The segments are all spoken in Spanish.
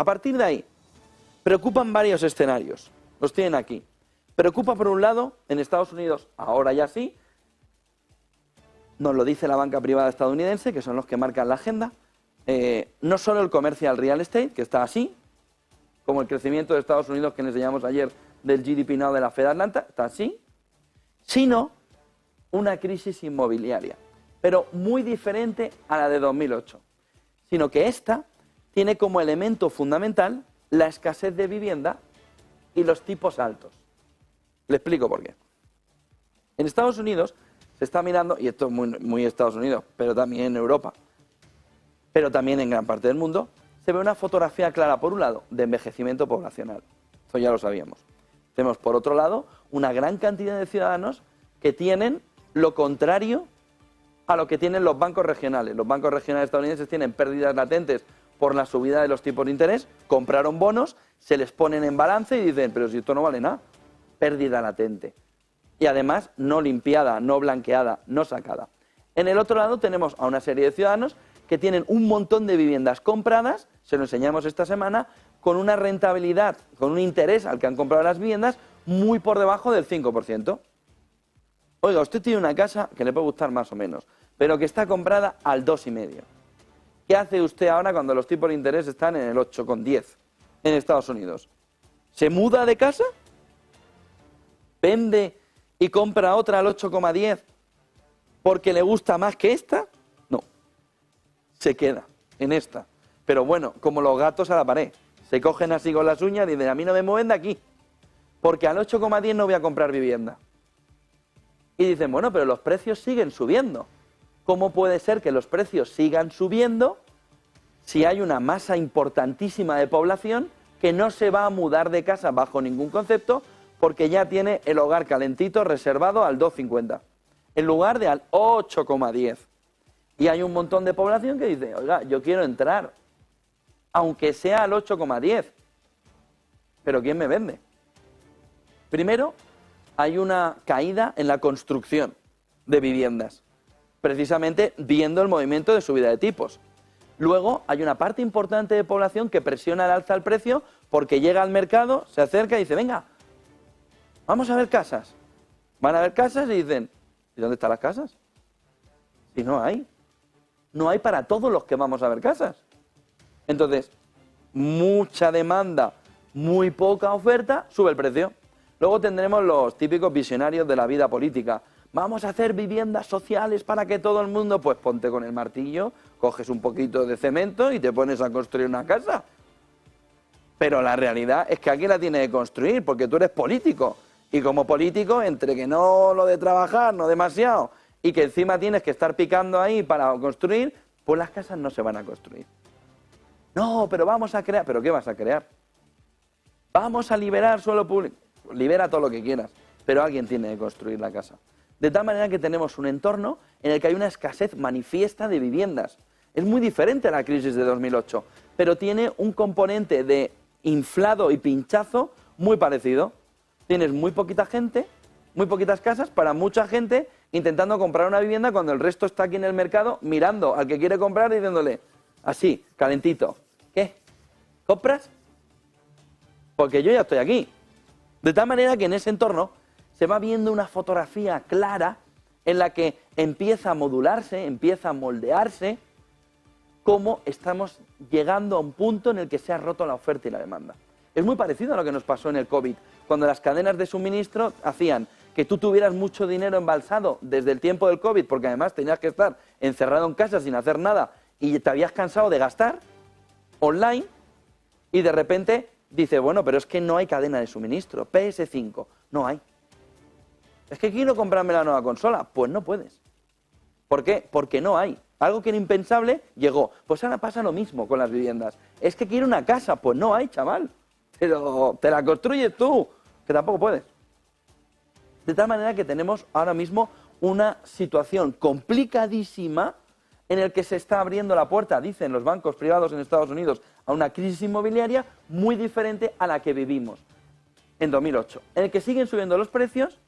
A partir de ahí, preocupan varios escenarios. Los tienen aquí. Preocupa, por un lado, en Estados Unidos, ahora ya sí, nos lo dice la banca privada estadounidense, que son los que marcan la agenda, no solo el commercial real estate, que está así, como el crecimiento de Estados Unidos que les enseñamos ayer del GDP Now de la Fed Atlanta, está así, sino una crisis inmobiliaria, pero muy diferente a la de 2008, sino que esta tiene como elemento fundamental la escasez de vivienda y los tipos altos. Le explico por qué. En Estados Unidos se está mirando, y esto es muy Estados Unidos, pero también en Europa, pero también en gran parte del mundo, se ve una fotografía clara, por un lado, de envejecimiento poblacional. Eso ya lo sabíamos. Tenemos, por otro lado, una gran cantidad de ciudadanos que tienen lo contrario a lo que tienen los bancos regionales. Los bancos regionales estadounidenses tienen pérdidas latentes por la subida de los tipos de interés, compraron bonos, se les ponen en balance y dicen, pero si esto no vale nada, pérdida latente. Y además no limpiada, no blanqueada, no sacada. En el otro lado tenemos a una serie de ciudadanos que tienen un montón de viviendas compradas, se lo enseñamos esta semana, con una rentabilidad, con un interés al que han comprado las viviendas muy por debajo del 5%. Oiga, usted tiene una casa que le puede gustar más o menos, pero que está comprada al 2,5%. ¿Qué hace usted ahora cuando los tipos de interés están en el 8,10 en Estados Unidos? ¿Se muda de casa? ¿Vende y compra otra al 8,10 porque le gusta más que esta? No. Se queda en esta. Pero bueno, como los gatos a la pared. Se cogen así con las uñas y dicen, a mí no me mueven de aquí, porque al 8,10 no voy a comprar vivienda. Y dicen, bueno, pero los precios siguen subiendo. ¿Cómo puede ser que los precios sigan subiendo si hay una masa importantísima de población que no se va a mudar de casa bajo ningún concepto porque ya tiene el hogar calentito reservado al 2,50 en lugar de al 8,10? Y hay un montón de población que dice, oiga, yo quiero entrar, aunque sea al 8,10, pero ¿quién me vende? Primero, hay una caída en la construcción de viviendas, precisamente viendo el movimiento de subida de tipos. Luego, hay una parte importante de población que presiona al alza el precio porque llega al mercado, se acerca y dice, venga, vamos a ver casas. Van a ver casas y dicen, ¿y dónde están las casas? Si no hay. No hay para todos los que vamos a ver casas. Entonces, mucha demanda, muy poca oferta, sube el precio. Luego tendremos los típicos visionarios de la vida política. Vamos a hacer viviendas sociales para que todo el mundo, pues ponte con el martillo, coges un poquito de cemento y te pones a construir una casa. Pero la realidad es que aquí la tienes que construir porque tú eres político. Y como político, entre que no lo de trabajar, no demasiado, y que encima tienes que estar picando ahí para construir, pues las casas no se van a construir. No, pero vamos a crear. ¿Pero qué vas a crear? Vamos a liberar suelo público. Libera todo lo que quieras, pero alguien tiene que construir la casa. De tal manera que tenemos un entorno en el que hay una escasez manifiesta de viviendas. Es muy diferente a la crisis de 2008, pero tiene un componente de inflado y pinchazo muy parecido. Tienes muy poquita gente, muy poquitas casas para mucha gente intentando comprar una vivienda cuando el resto está aquí en el mercado mirando al que quiere comprar y diciéndole así, calentito, ¿qué? ¿Compras? Porque yo ya estoy aquí. De tal manera que en ese entorno se va viendo una fotografía clara en la que empieza a modularse, empieza a moldearse cómo estamos llegando a un punto en el que se ha roto la oferta y la demanda. Es muy parecido a lo que nos pasó en el COVID, cuando las cadenas de suministro hacían que tú tuvieras mucho dinero embalsado desde el tiempo del COVID, porque además tenías que estar encerrado en casa sin hacer nada y te habías cansado de gastar online y de repente dice, bueno, pero es que no hay cadena de suministro, PS5, no hay. Es que quiero comprarme la nueva consola, pues no puedes. ¿Por qué? Porque no hay. Algo que era impensable llegó. Pues ahora pasa lo mismo con las viviendas. Es que quiero una casa, pues no hay, chaval. Pero te la construyes tú, que tampoco puedes. De tal manera que tenemos ahora mismo una situación complicadísima en el que se está abriendo la puerta, dicen los bancos privados en Estados Unidos, a una crisis inmobiliaria muy diferente a la que vivimos en 2008, en el que siguen subiendo los precios,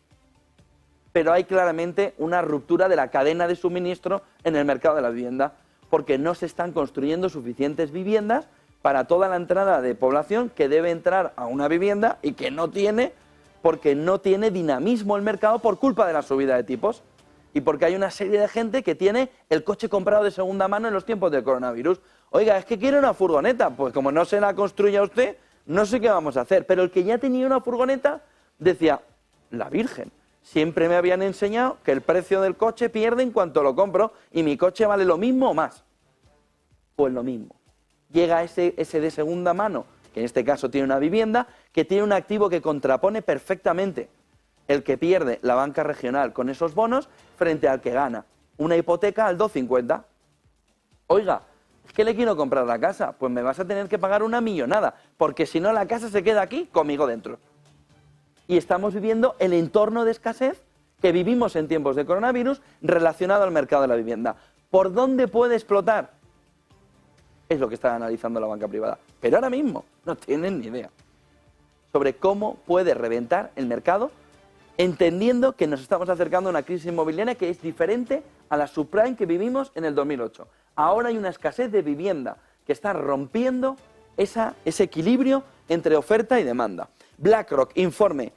pero hay claramente una ruptura de la cadena de suministro en el mercado de la vivienda, porque no se están construyendo suficientes viviendas para toda la entrada de población que debe entrar a una vivienda y que no tiene, porque no tiene dinamismo el mercado por culpa de la subida de tipos y porque hay una serie de gente que tiene el coche comprado de segunda mano en los tiempos del coronavirus. Oiga, es que quiere una furgoneta, pues como no se la construya usted, no sé qué vamos a hacer. Pero el que ya tenía una furgoneta decía, la Virgen, siempre me habían enseñado que el precio del coche pierde en cuanto lo compro y mi coche vale lo mismo o más. Pues lo mismo. Llega ese de segunda mano, que en este caso tiene una vivienda, que tiene un activo que contrapone perfectamente el que pierde la banca regional con esos bonos frente al que gana una hipoteca al 2,50. Oiga, es que le quiero comprar la casa, pues me vas a tener que pagar una millonada, porque si no la casa se queda aquí conmigo dentro. Y estamos viviendo el entorno de escasez que vivimos en tiempos de coronavirus relacionado al mercado de la vivienda. ¿Por dónde puede explotar? Es lo que está analizando la banca privada. Pero ahora mismo no tienen ni idea sobre cómo puede reventar el mercado, entendiendo que nos estamos acercando a una crisis inmobiliaria que es diferente a la subprime que vivimos en el 2008. Ahora hay una escasez de vivienda que está rompiendo ese equilibrio entre oferta y demanda. BlackRock informe,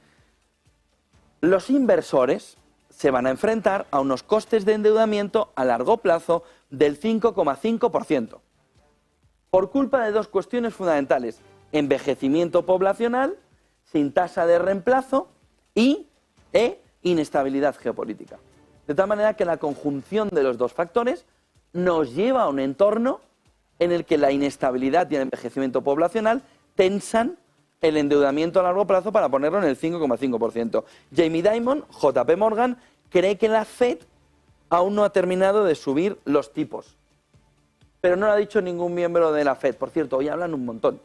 los inversores se van a enfrentar a unos costes de endeudamiento a largo plazo del 5,5%. Por culpa de dos cuestiones fundamentales, envejecimiento poblacional, sin tasa de reemplazo e inestabilidad geopolítica. De tal manera que la conjunción de los dos factores nos lleva a un entorno en el que la inestabilidad y el envejecimiento poblacional tensan el endeudamiento a largo plazo para ponerlo en el 5,5%. Jamie Dimon, JP Morgan, cree que la Fed aún no ha terminado de subir los tipos. Pero no lo ha dicho ningún miembro de la Fed. Por cierto, hoy hablan un montón.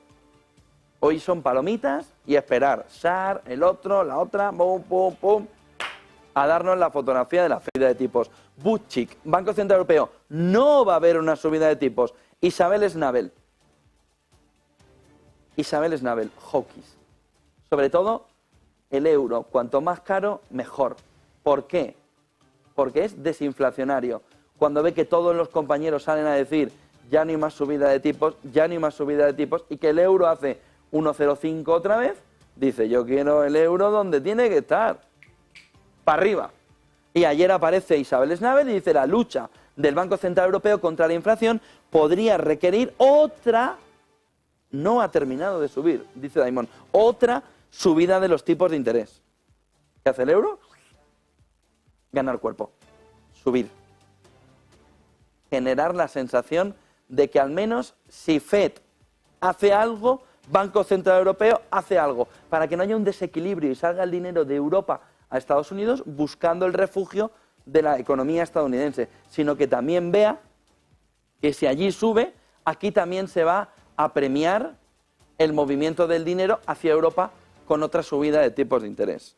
Hoy son palomitas y esperar. Shar, el otro, la otra, pum, pum, pum, a darnos la fotografía de la subida de tipos. Butchik, Banco Central Europeo, no va a haber una subida de tipos. Isabel Schnabel, hawkish. Sobre todo, el euro, cuanto más caro, mejor. ¿Por qué? Porque es desinflacionario. Cuando ve que todos los compañeros salen a decir ya no hay más subida de tipos, ya no hay más subida de tipos, y que el euro hace 1,05 otra vez, dice yo quiero el euro donde tiene que estar, para arriba. Y ayer aparece Isabel Schnabel y dice la lucha del Banco Central Europeo contra la inflación podría requerir otra, no ha terminado de subir, dice Dimon, otra subida de los tipos de interés. ¿Qué hace el euro? Ganar cuerpo, subir. Generar la sensación de que al menos si Fed hace algo, Banco Central Europeo hace algo, para que no haya un desequilibrio y salga el dinero de Europa a Estados Unidos buscando el refugio de la economía estadounidense, sino que también vea que si allí sube, aquí también se va a premiar el movimiento del dinero hacia Europa con otra subida de tipos de interés.